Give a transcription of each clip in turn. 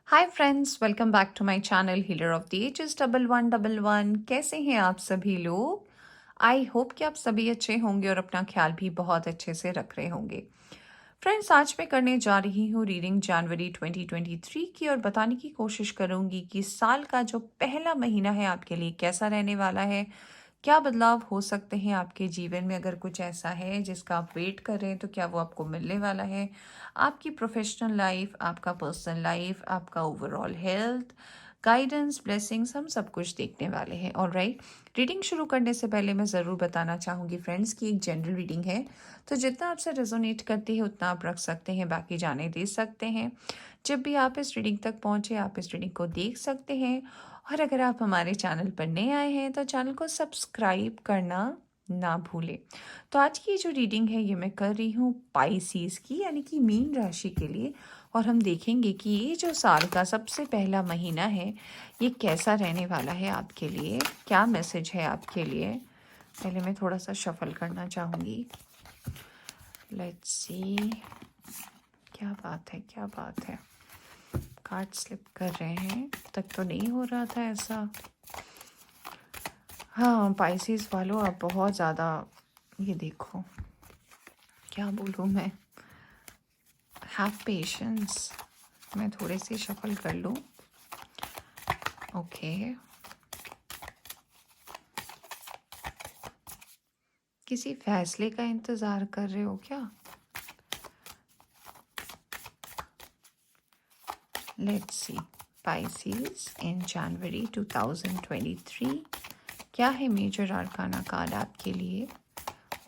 Hi friends, welcome back to my channel healer of the ages 1111। कैसे हैं आप सभी लोग? आई होप कि आप सभी अच्छे होंगे और अपना ख्याल भी बहुत अच्छे से रख रहे होंगे। फ्रेंड्स, आज मैं करने जा रही हूँ रीडिंग जनवरी 2023 की और बताने की कोशिश करूँगी कि साल का जो पहला महीना है आपके लिए कैसा रहने वाला है। क्या बदलाव हो सकते हैं आपके जीवन में? अगर कुछ ऐसा है जिसका आप वेट कर रहे हैं तो क्या वो आपको मिलने वाला है? आपकी प्रोफेशनल लाइफ, आपका पर्सनल लाइफ, आपका ओवरऑल हेल्थ, गाइडेंस, ब्लेसिंग्स, हम सब कुछ देखने वाले हैं। ऑलराइट, रीडिंग शुरू करने से पहले मैं ज़रूर बताना चाहूँगी फ्रेंड्स कि एक जनरल रीडिंग है, तो जितना आपसे रेजोनेट करती है उतना आप रख सकते हैं, बाकी जाने दे सकते हैं। जब भी आप इस रीडिंग तक पहुँचे आप इस रीडिंग को देख सकते हैं। और अगर आप हमारे चैनल पर नए आए हैं तो चैनल को सब्सक्राइब करना ना भूलें। तो आज की जो रीडिंग है ये मैं कर रही हूँ पाइसीज़ की, यानी कि मीन राशि के लिए। और हम देखेंगे कि ये जो साल का सबसे पहला महीना है ये कैसा रहने वाला है आपके लिए, क्या मैसेज है आपके लिए। पहले मैं थोड़ा सा शफल करना चाहूँगी। लेट्स सी, क्या बात है, क्या बात है। कार्ड स्लिप कर रहे हैं, अब तक तो नहीं हो रहा था ऐसा। हाँ, पाइसेस वालों आप बहुत ज़्यादा, ये देखो क्या बोलूँ मैं, हैव पेशेंस। मैं थोड़े से शफल कर लूँ। ओके, किसी फैसले का इंतज़ार कर रहे हो क्या? लेट्स सी, पाइसेस इन जनवरी 2023 क्या है मेजर आर्काना कार्ड आपके लिए।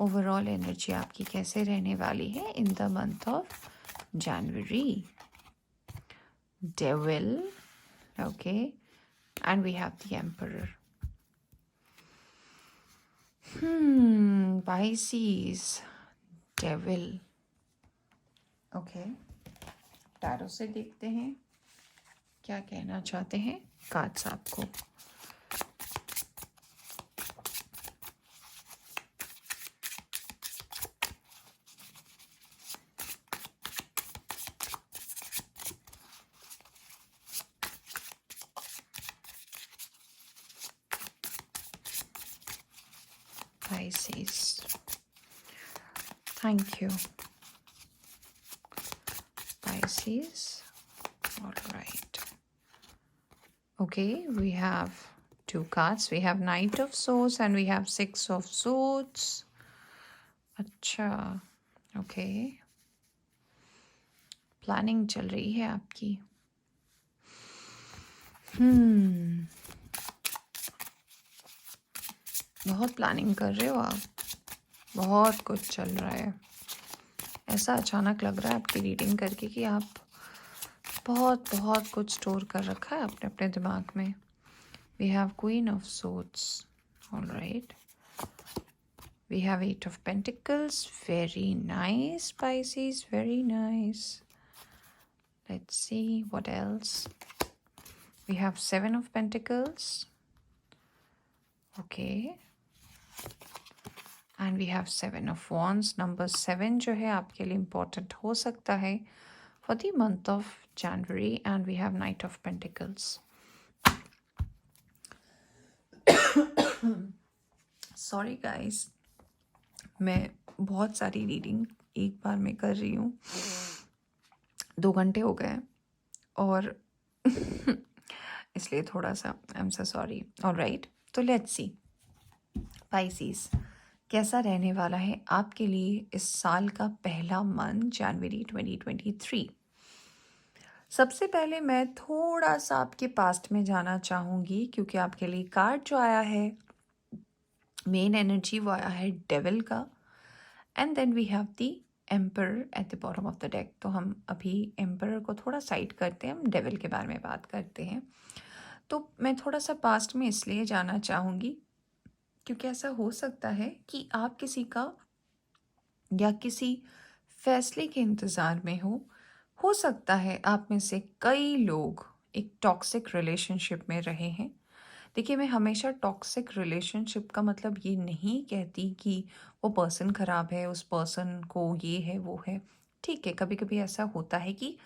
ओवरऑल एनर्जी आपकी कैसे रहने वाली है in the month of January. Devil, okay, and we have the emperor. Pisces, devil. Okay, tarot से देखते हैं क्या कहना चाहते हैं कार्ड्स आपको। Pisces, thank you. Pisces, all right. Okay, we have two cards. We have Knight of Swords and we have Six of Swords. अच्छा, okay, planning चल रही है आपकी। बहुत प्लानिंग कर रहे हो आप, बहुत कुछ चल रहा है। ऐसा अचानक लग रहा है आपकी रीडिंग करके कि आप बहुत बहुत कुछ स्टोर कर रखा है अपने अपने दिमाग में। We have queen of swords, alright. We have eight of pentacles, very nice Pisces, very nice. Let's see what else. We have seven of pentacles, okay, and we have seven of wands. Number 7 जो है आपके लिए important हो सकता है for the month of January, and we have Knight of Pentacles. Sorry guys, मैं बहुत सारी रीडिंग एक बार में कर रही हूँ, 2 घंटे हो गए और इसलिए थोड़ा सा I am so sorry. Alright, तो लेट्स सी पाइसीज कैसा रहने वाला है आपके लिए इस साल का पहला मंथ जनवरी 2023। सबसे पहले मैं थोड़ा सा आपके पास्ट में जाना चाहूँगी क्योंकि आपके लिए कार्ड जो आया है, मेन एनर्जी वो आया है डेविल का, and then we have the emperor at the bottom of the deck. तो हम अभी एम्पर को थोड़ा साइड करते हैं, हम डेविल के बारे में बात करते हैं। तो मैं थोड़ा सा पास्ट में इसलिए जाना चाहूँगी क्योंकि ऐसा हो सकता है कि आप किसी का या किसी फैसले के इंतज़ार में हो सकता है आप में से कई लोग एक टॉक्सिक रिलेशनशिप में रहे हैं। देखिए, मैं हमेशा टॉक्सिक रिलेशनशिप का मतलब ये नहीं कहती कि वो पर्सन ख़राब है, उस पर्सन को ये है वो है। ठीक है, कभी कभी ऐसा होता है कि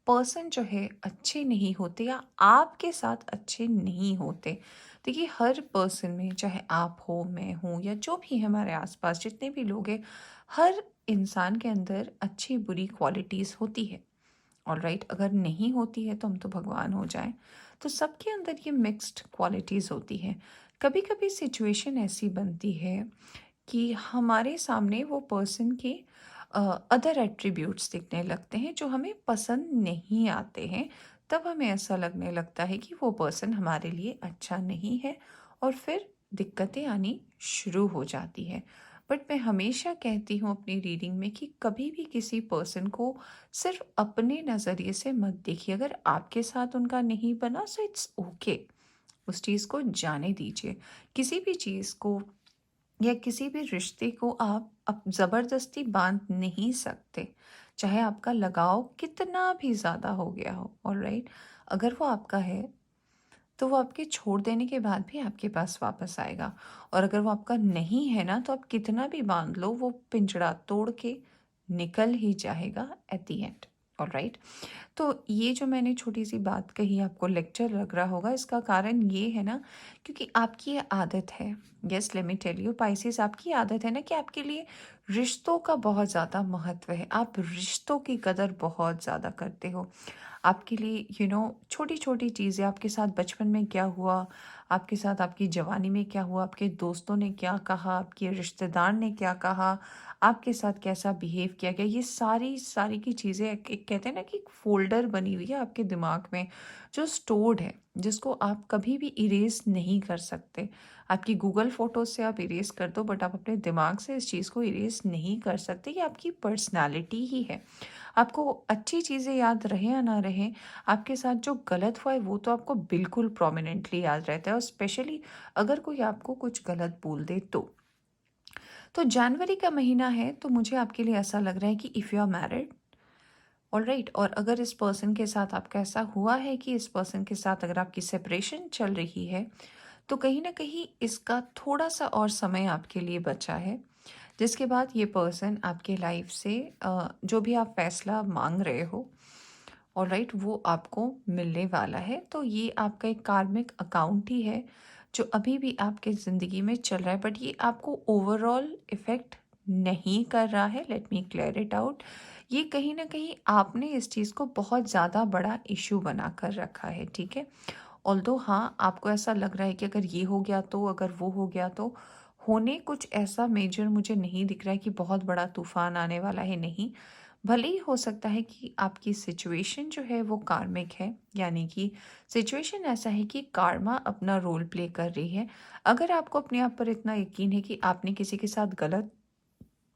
पर्सन जो है अच्छे नहीं होते या आपके साथ अच्छे नहीं होते। देखिए हर पर्सन में, चाहे आप हो, मैं हूँ या जो भी है हमारे आसपास जितने भी लोग हैं, हर इंसान के अंदर अच्छी बुरी क्वालिटीज़ होती है। ऑलराइट, अगर नहीं होती है तो हम तो भगवान हो जाएं। तो सबके अंदर ये मिक्स्ड क्वालिटीज़ होती है। कभी कभी सिचुएशन ऐसी बनती है कि हमारे सामने वो पर्सन के अदर एट्रीब्यूट्स दिखने लगते हैं जो हमें पसंद नहीं आते हैं। तब हमें ऐसा लगने लगता है कि वो पर्सन हमारे लिए अच्छा नहीं है, और फिर दिक्कतें आनी शुरू हो जाती है। बट मैं हमेशा कहती हूँ अपनी रीडिंग में कि कभी भी किसी पर्सन को सिर्फ अपने नज़रिए से मत देखिए। अगर आपके साथ उनका नहीं बना सो इट्स ओके, उस चीज़ को जाने दीजिए। किसी भी चीज़ को या किसी भी रिश्ते को आप ज़बरदस्ती बांध नहीं सकते, चाहे आपका लगाव कितना भी ज़्यादा हो गया हो। ऑलराइट, अगर वो आपका है तो वो आपके छोड़ देने के बाद भी आपके पास वापस आएगा, और अगर वो आपका नहीं है ना, तो आप कितना भी बांध लो वो पिंजड़ा तोड़ के निकल ही जाएगा एट द एंड। ऑलराइट, तो ये जो मैंने छोटी सी बात कही आपको लेक्चर लग रहा होगा, इसका कारण ये है ना, क्योंकि आपकी ये आदत है। Yes, let me tell you Pisces, आपकी आदत है ना कि आपके लिए रिश्तों का बहुत ज़्यादा महत्व है। आप रिश्तों की कदर बहुत ज़्यादा करते हो। आपके लिए छोटी छोटी चीज़ें, आपके साथ बचपन में क्या हुआ, आपके साथ आपकी जवानी में क्या हुआ, आपके दोस्तों ने क्या कहा, आपके रिश्तेदार ने क्या कहा, आपके साथ कैसा बिहेव किया गया, ये सारी सारी की चीज़ें एक कहते हैं ना कि एक फ़ोल्डर बनी हुई है आपके दिमाग में, जो स्टोर्ड है, जिसको आप कभी भी इरेज़ नहीं कर सकते। आपकी गूगल फ़ोटोज़ से आप इरेज़ कर दो, बट आप अपने दिमाग से इस चीज़ को इरेज़ नहीं कर सकते। ये आपकी पर्सनैलिटी ही है। आपको अच्छी चीज़ें याद रहे या ना रहे, आपके साथ जो गलत हुआ है वो तो आपको बिल्कुल प्रोमिनेंटली याद रहता है, और स्पेशली अगर कोई आपको कुछ गलत बोल दे तो। जनवरी का महीना है, तो मुझे आपके लिए ऐसा लग रहा है कि if you are married, alright, और अगर इस पर्सन के साथ आपका ऐसा हुआ है कि इस पर्सन के साथ अगर आपकी सेपरेशन चल रही है, तो कहीं ना कहीं इसका थोड़ा सा और समय आपके लिए बचा है, जिसके बाद ये पर्सन आपके लाइफ से जो भी आप फैसला मांग रहे हो, ऑलराइट, वो आपको मिलने वाला है। तो ये आपका एक कार्मिक अकाउंट ही है जो अभी भी आपके ज़िंदगी में चल रहा है, बट ये आपको ओवरऑल इफ़ेक्ट नहीं कर रहा है। Let me clear it out. ये कहीं ना कहीं आपने इस चीज़ को बहुत ज़्यादा बड़ा इशू बना कर रखा है, ठीक है। ऑल्दो हाँ, आपको ऐसा लग रहा है कि अगर ये हो गया तो, अगर वो हो गया तो, होने कुछ ऐसा मेजर मुझे नहीं दिख रहा है कि बहुत बड़ा तूफान आने वाला है, नहीं। भले ही हो सकता है कि आपकी सिचुएशन जो है वो कार्मिक है, यानी कि सिचुएशन ऐसा है कि कार्मा अपना रोल प्ले कर रही है। अगर आपको अपने आप पर इतना यकीन है कि आपने किसी के साथ गलत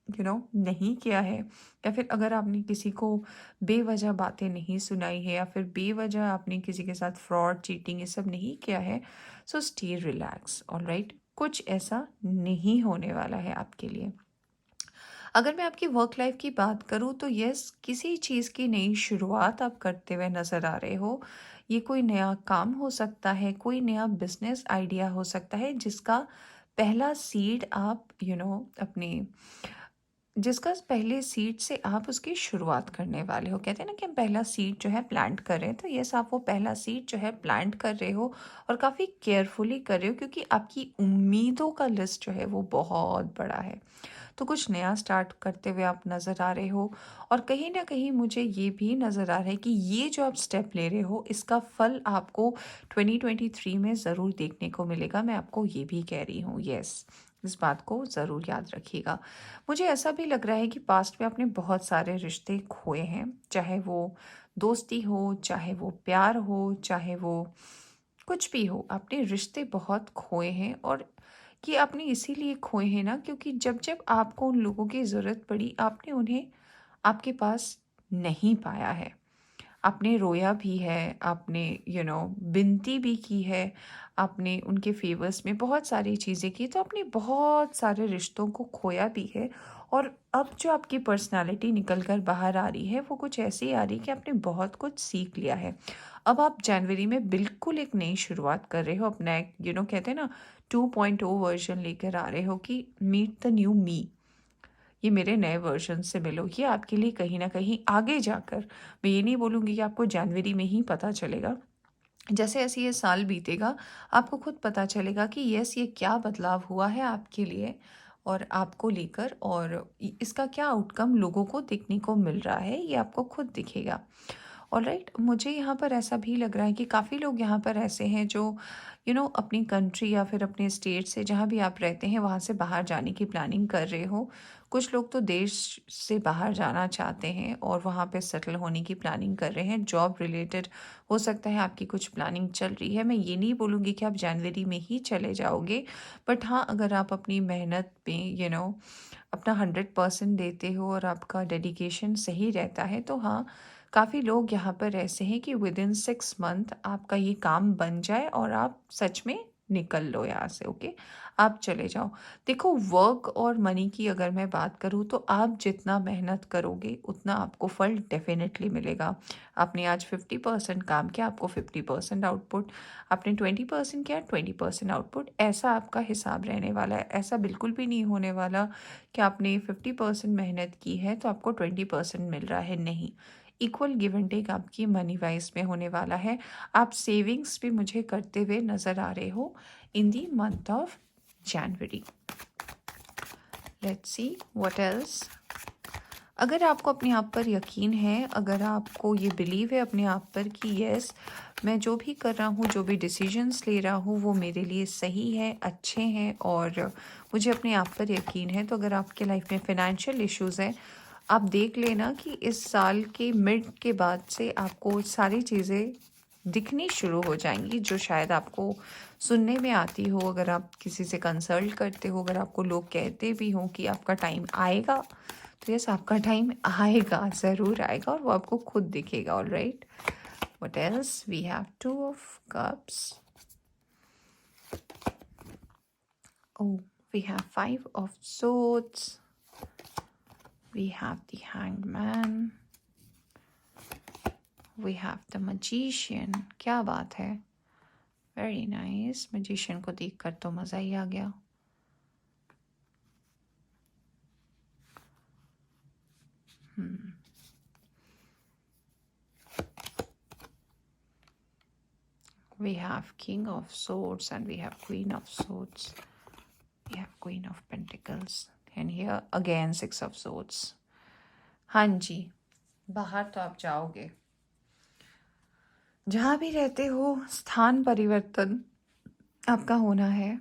नहीं किया है, या फिर अगर आपने किसी को बेवजह बातें नहीं सुनाई है, या फिर बेवजह आपने किसी के साथ फ्रॉड, चीटिंग ये सब नहीं किया है, सो स्टे रिलैक्स। ऑलराइट, कुछ ऐसा नहीं होने वाला है आपके लिए। अगर मैं आपकी वर्क लाइफ की बात करूँ तो यस, किसी चीज़ की नई शुरुआत आप करते हुए नज़र आ रहे हो। ये कोई नया काम हो सकता है, कोई नया बिजनेस आइडिया हो सकता है, जिसका पहला सीड आप अपने जिसका पहले सीड से आप उसकी शुरुआत करने वाले हो। कहते हैं ना कि हम पहला सीड जो है प्लांट कर रहे हैं, तो यस, आप वो पहला सीड जो है प्लांट कर रहे हो, और काफ़ी केयरफुली कर रहे हो, क्योंकि आपकी उम्मीदों का लिस्ट जो है वो बहुत बड़ा है। तो कुछ नया स्टार्ट करते हुए आप नज़र आ रहे हो, और कहीं ना कहीं मुझे ये भी नज़र आ रहा है कि ये जो आप स्टेप ले रहे हो, इसका फल आपको 2023 में ज़रूर देखने को मिलेगा। मैं आपको ये भी कह रही हूँ, यस, इस बात को ज़रूर याद रखिएगा। मुझे ऐसा भी लग रहा है कि पास्ट में आपने बहुत सारे रिश्ते खोए हैं, चाहे वो दोस्ती हो, चाहे वो प्यार हो, चाहे वो कुछ भी हो, आपने रिश्ते बहुत खोए हैं। और ये आपने इसीलिए खोए हैं ना, क्योंकि जब जब आपको उन लोगों की ज़रूरत पड़ी, आपने उन्हें आपके पास नहीं पाया है। आपने रोया भी है, आपने विनती भी की है, आपने उनके फेवर्स में बहुत सारी चीज़ें की, तो आपने बहुत सारे रिश्तों को खोया भी है। और अब जो आपकी पर्सनालिटी निकल कर बाहर आ रही है, वो कुछ ऐसी आ रही है कि आपने बहुत कुछ सीख लिया है। अब आप जनवरी में बिल्कुल एक नई शुरुआत कर रहे हो, अपना एक कहते हैं ना 2.0 वर्जन लेकर आ रहे हो कि मीट द न्यू मी। ये मेरे नए वर्जन से मिलो। ये आपके लिए कहीं न कहीं आगे जाकर, मैं ये नहीं बोलूँगी कि आपको जनवरी में ही पता चलेगा। जैसे-जैसे ये साल बीतेगा, आपको खुद पता चलेगा कि यस, ये क्या बदलाव हुआ है आपके लिए और आपको लेकर, और इसका क्या आउटकम लोगों को देखने को मिल रहा है, ये आपको खुद दिखेगा। ऑलराइट, मुझे यहाँ पर ऐसा भी लग रहा है कि काफ़ी लोग यहाँ पर ऐसे हैं जो अपनी कंट्री या फिर अपने स्टेट से, जहाँ भी आप रहते हैं वहाँ से बाहर जाने की प्लानिंग कर रहे हो। कुछ लोग तो देश से बाहर जाना चाहते हैं और वहाँ पे सेटल होने की प्लानिंग कर रहे हैं। जॉब रिलेटेड हो सकता है आपकी कुछ प्लानिंग चल रही है। मैं ये नहीं बोलूँगी कि आप जनवरी में ही चले जाओगे, बट हाँ, अगर आप अपनी मेहनत में अपना 100% देते हो और आपका डेडिकेशन सही रहता है, तो हाँ, काफ़ी लोग यहाँ पर ऐसे हैं कि विद इन 6 मंथ आपका ये काम बन जाए और आप सच में निकल लो यहाँ से। ओके, आप चले जाओ। देखो, वर्क और मनी की अगर मैं बात करूँ, तो आप जितना मेहनत करोगे उतना आपको फल डेफिनेटली मिलेगा। आपने आज 50% काम किया, आपको 50% आउटपुट। आपने 20% किया, 20% आउटपुट। ऐसा आपका हिसाब रहने वाला है। ऐसा बिल्कुल भी नहीं होने वाला कि आपने 50% मेहनत की है तो आपको 20% मिल रहा है। नहीं, इक्वल गिव एंड टेक आपकी मनी वाइज में होने वाला है। आप सेविंग्स भी मुझे करते हुए नज़र आ रहे हो in the month of January. Let's see what else. अगर आपको अपने आप पर यकीन है, अगर आपको ये बिलीव है अपने आप पर कि यस, मैं जो भी कर रहा हूँ, जो भी डिसीजंस ले रहा हूँ, वो मेरे लिए सही है, अच्छे हैं, और मुझे अपने आप पर यकीन है, तो अगर आपके लाइफ में फाइनेंशियल इश्यूज़ हैं, आप देख लेना कि इस साल के मिड के बाद से आपको सारी चीज़ें दिखनी शुरू हो जाएंगी जो शायद आपको सुनने में आती हो। अगर आप किसी से कंसल्ट करते हो, अगर आपको लोग कहते भी हों कि आपका टाइम आएगा, तो यस, आपका टाइम आएगा, ज़रूर आएगा, और वो आपको खुद दिखेगा। Alright, what else we have? Two of cups, oh, we have 5 of swords, we have the hanged man, we have the magician। क्या बात है, वेरी नाइस। मैजिशियन को देखकर तो मज़ा ही आ गया। We have King of Swords and we have Queen of Swords. We have Queen of Pentacles. And here again 6 of Swords. हाँ जी, बाहर तो आप जाओगे। जहाँ भी रहते हो, स्थान परिवर्तन आपका होना है।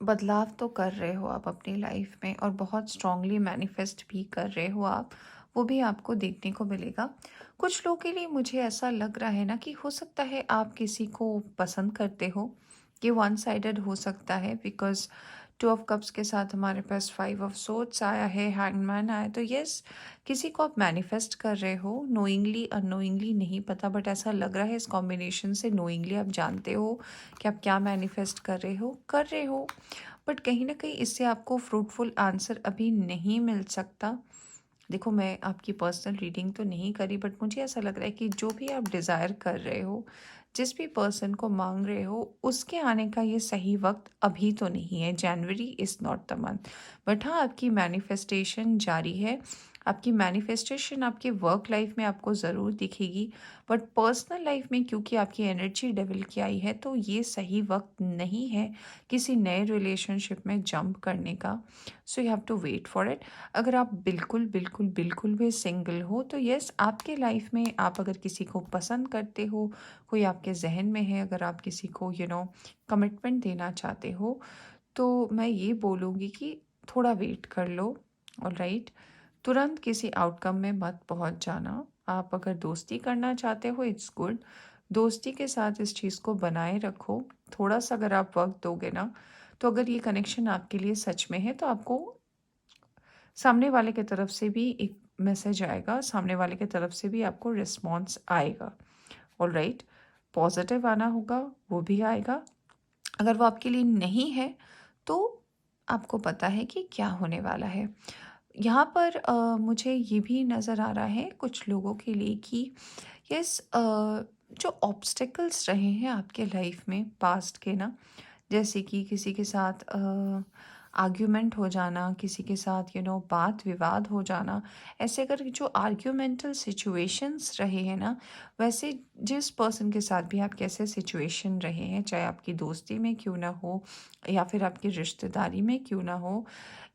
बदलाव तो कर रहे हो आप अपनी लाइफ में, और बहुत स्ट्रांगली मैनिफेस्ट भी कर रहे हो आप। वो भी आपको देखने को मिलेगा। कुछ लोगों के लिए मुझे ऐसा लग रहा है ना कि हो सकता है आप किसी को पसंद करते हो। ये वन साइडेड हो सकता है, बिकॉज 2 of Cups के साथ हमारे पास 5 of Swords आया है, हैंगमैन आया। तो यस, किसी को आप मैनिफेस्ट कर रहे हो, नोइंगली अननोइंगली नहीं पता, बट ऐसा लग रहा है इस कॉम्बिनेशन से नोइंगली आप जानते हो कि आप क्या मैनिफेस्ट कर रहे हो। बट कहीं ना कहीं इससे आपको फ्रूटफुल आंसर अभी नहीं मिल सकता। देखो, मैं आपकी पर्सनल रीडिंग तो नहीं करी, बट मुझे ऐसा लग रहा है कि जो भी आप डिज़ायर कर रहे हो, जिस भी पर्सन को मांग रहे हो, उसके आने का ये सही वक्त अभी तो नहीं है। जनवरी is not the month. But हाँ, आपकी मैनिफेस्टेशन जारी है। आपकी मैनिफेस्टेशन आपके वर्क लाइफ में आपको ज़रूर दिखेगी, बट पर्सनल लाइफ में क्योंकि आपकी एनर्जी डेवल की आई है, तो ये सही वक्त नहीं है किसी नए रिलेशनशिप में जंप करने का। So you have to wait for it. अगर आप बिल्कुल बिल्कुल बिल्कुल भी सिंगल हो, तो यस, आपके लाइफ में आप अगर किसी को पसंद करते हो, कोई आपके जहन में है, अगर आप किसी को कमिटमेंट देना चाहते हो, तो मैं ये बोलूँगी कि थोड़ा वेट कर लो। ऑलराइट, तुरंत किसी आउटकम में मत पहुंच जाना। आप अगर दोस्ती करना चाहते हो, इट्स गुड। दोस्ती के साथ इस चीज़ को बनाए रखो। थोड़ा सा अगर आप वक्त दोगे ना, तो अगर ये कनेक्शन आपके लिए सच में है, तो आपको सामने वाले की तरफ से भी एक मैसेज आएगा, सामने वाले की तरफ से भी आपको रिस्पॉन्स आएगा। ऑलराइट, पॉजिटिव आना होगा, वो भी आएगा। अगर वो आपके लिए नहीं है, तो आपको पता है कि क्या होने वाला है। यहाँ पर मुझे ये भी नज़र आ रहा है कुछ लोगों के लिए कि यस, जो ऑब्स्टेकल्स रहे हैं आपके लाइफ में पास्ट के ना, जैसे कि किसी के साथ आर्ग्यूमेंट हो जाना, किसी के साथ बात विवाद हो जाना, ऐसे अगर जो आर्ग्यूमेंटल सिचुएशंस रहे हैं ना, वैसे जिस पर्सन के साथ भी आप कैसे सिचुएशन रहे हैं, चाहे आपकी दोस्ती में क्यों ना हो या फिर आपकी रिश्तेदारी में क्यों ना हो,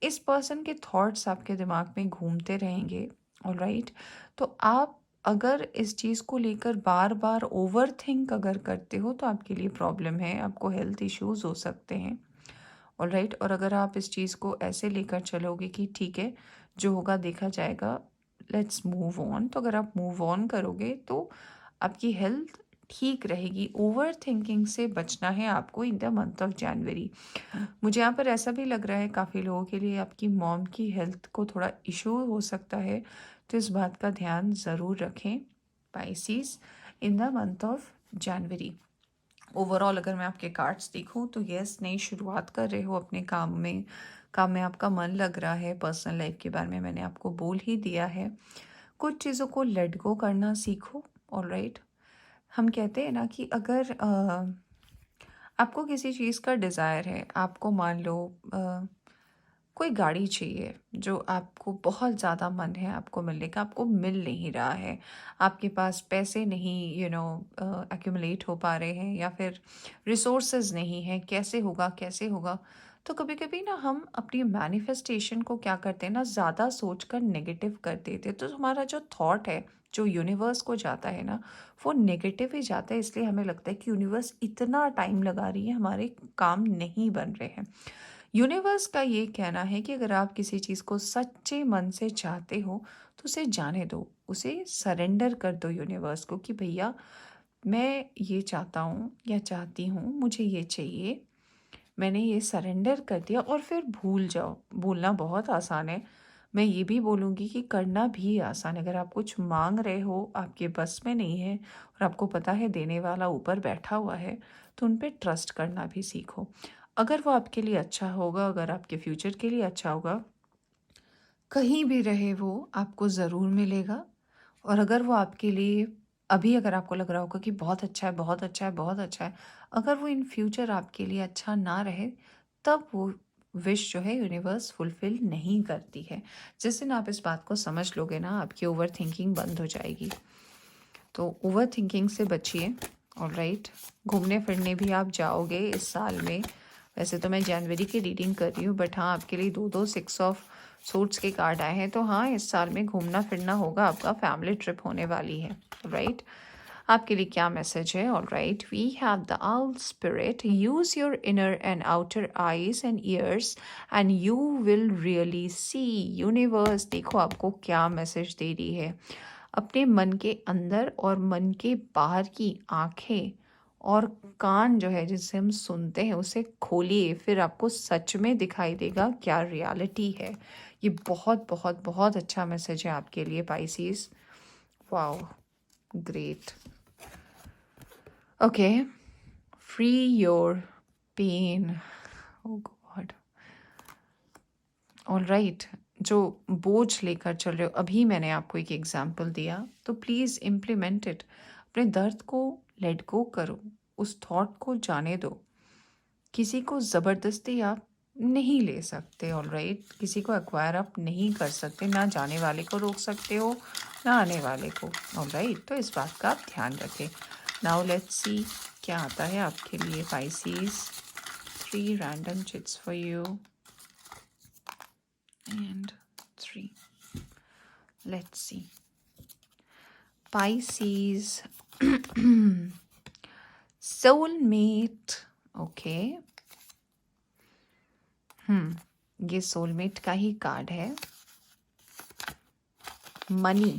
इस पर्सन के थॉट्स आपके दिमाग में घूमते रहेंगे। ऑलराइट, तो आप अगर इस चीज़ को लेकर बार बार ओवर थिंक अगर करते हो तो आपके लिए प्रॉब्लम है, आपको हेल्थ इश्यूज हो सकते हैं। ऑलराइट, और अगर आप इस चीज़ को ऐसे लेकर चलोगे कि ठीक है, जो होगा देखा जाएगा, लेट्स मूव ऑन, तो अगर आप मूव ऑन करोगे तो आपकी हेल्थ ठीक रहेगी। ओवर थिंकिंग से बचना है आपको इन द मंथ ऑफ जनवरी। मुझे यहाँ पर ऐसा भी लग रहा है काफ़ी लोगों के लिए आपकी मॉम की हेल्थ को थोड़ा इशू हो सकता है, तो इस बात का ध्यान ज़रूर रखें Pisces in the month of January. Overall अगर मैं आपके कार्ड्स देखूं तो यस, नई शुरुआत कर रहे हो अपने काम में आपका मन लग रहा है। पर्सनल लाइफ के बारे में मैंने आपको बोल ही दिया है। कुछ चीज़ों को लेट गो करना सीखो। ऑलराइट, हम कहते हैं ना कि अगर आपको किसी चीज़ का डिज़ायर है, आपको मान लो कोई गाड़ी चाहिए जो आपको बहुत ज़्यादा मन है आपको मिलने का, आपको मिल नहीं रहा है, आपके पास पैसे नहीं एक्यूमुलेट हो पा रहे हैं, या फिर रिसोर्सेज नहीं है, कैसे होगा कैसे होगा। तो कभी कभी ना हम अपनी मैनिफेस्टेशन को क्या करते हैं ना, ज़्यादा सोचकर नेगेटिव कर देते हैं, तो हमारा जो थॉट है जो यूनिवर्स को जाता है ना, वो नेगेटिव ही जाता है। इसलिए हमें लगता है कि यूनिवर्स इतना टाइम लगा रही है, हमारे काम नहीं बन रहे हैं। यूनिवर्स का ये कहना है कि अगर आप किसी चीज़ को सच्चे मन से चाहते हो तो उसे जाने दो, उसे सरेंडर कर दो यूनिवर्स को कि भैया मैं ये चाहता हूँ या चाहती हूँ, मुझे ये चाहिए, मैंने ये सरेंडर कर दिया, और फिर भूल जाओ। भूलना बहुत आसान है, मैं ये भी बोलूँगी कि करना भी आसान है। अगर आप कुछ मांग रहे हो, आपके बस में नहीं है और आपको पता है देने वाला ऊपर बैठा हुआ है, तो उन पे ट्रस्ट करना भी सीखो। अगर वो आपके लिए अच्छा होगा, अगर आपके फ्यूचर के लिए अच्छा होगा, कहीं भी रहे वो आपको ज़रूर मिलेगा। और अगर वो आपके लिए अभी अगर आपको लग रहा होगा कि बहुत अच्छा है, बहुत अच्छा है, बहुत अच्छा है, अगर वो इन फ्यूचर आपके लिए अच्छा ना रहे, तब वो विश जो है यूनिवर्स फुलफिल नहीं करती है। जिस दिन आप इस बात को समझ लोगे ना, आपकी ओवर थिंकिंग बंद हो जाएगी। तो ओवर थिंकिंग से बचिए। ऑलराइट, घूमने फिरने भी आप जाओगे इस साल में। वैसे तो मैं जनवरी की रीडिंग कर रही हूँ, बट हाँ, आपके लिए दो दो 6 ऑफ सूट्स के कार्ड आए हैं, तो हाँ, इस साल में घूमना फिरना होगा, आपका फैमिली ट्रिप होने वाली है। राइट, आपके लिए क्या मैसेज है? Alright, we have the owl spirit, use your inner and outer eyes and ears and you will really see. Universe देखो आपको क्या मैसेज दे रही है। अपने मन के अंदर और मन के बाहर की आंखें और कान जो है जिससे हम सुनते हैं उसे खोलिए, फिर आपको सच में दिखाई देगा क्या रियलिटी है। ये बहुत बहुत बहुत अच्छा मैसेज है आपके लिए Pisces. Wow, great. Okay, free your pain. Oh God. All right, जो बोझ लेकर चल रहे हो, अभी मैंने आपको एक एग्जाम्पल दिया, तो प्लीज़ इम्प्लीमेंट इट। अपने दर्द को लेट गो करो, उस थॉट को जाने दो। किसी को ज़बरदस्ती आप नहीं ले सकते। ऑल राइट, किसी को एक्वायर आप नहीं कर सकते, ना जाने वाले को रोक सकते हो ना आने वाले को। ऑल राइट, तो इस बात का आप ध्यान रखें। नाउ लेट्स सी क्या आता है आपके लिए Pisces. 3 random chits for you and 3. Let's see. Pisces. Soulmate. Okay, ये सोलमेट का ही कार्ड है। मनी,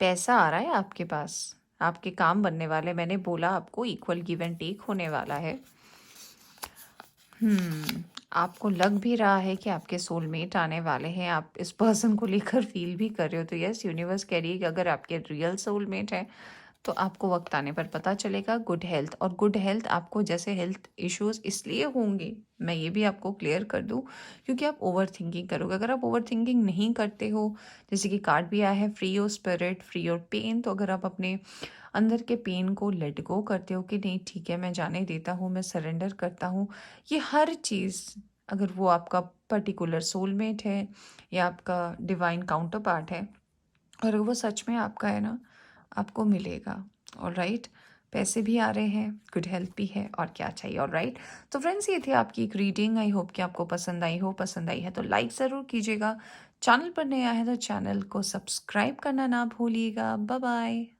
पैसा आ रहा है आपके पास, आपके काम बनने वाले। मैंने बोला आपको इक्वल गिव एंड टेक होने वाला है। आपको लग भी रहा है कि आपके सोलमेट आने वाले हैं, आप इस पर्सन को लेकर फील भी कर रहे हो। तो यस, यूनिवर्स कह रही है कि अगर आपके रियल सोलमेट है तो आपको वक्त आने पर पता चलेगा। गुड हेल्थ, और गुड हेल्थ आपको जैसे हेल्थ इश्यूज इसलिए होंगे, मैं ये भी आपको क्लियर कर दूं, क्योंकि आप ओवर थिंकिंग करोगे। अगर आप ओवर थिंकिंग नहीं करते हो, जैसे कि कार्ड भी आया है free your spirit, free your pain, तो अगर आप अपने अंदर के पेन को लेट गो करते हो कि नहीं ठीक है, मैं जाने देता हूँ, मैं सरेंडर करता हूँ, ये हर चीज़ अगर वो आपका पर्टिकुलर सोलमेट है या आपका डिवाइन काउंटर पार्ट है, और वो सच में आपका है ना, आपको मिलेगा। ऑलराइट, पैसे भी आ रहे हैं, गुड हेल्थ भी है, और क्या चाहिए। ऑलराइट, तो फ्रेंड्स ये थी आपकी एक रीडिंग। आई होप कि आपको पसंद आई हो। पसंद आई है तो लाइक ज़रूर कीजिएगा। चैनल पर नया है तो चैनल को सब्सक्राइब करना ना भूलिएगा। Bye bye.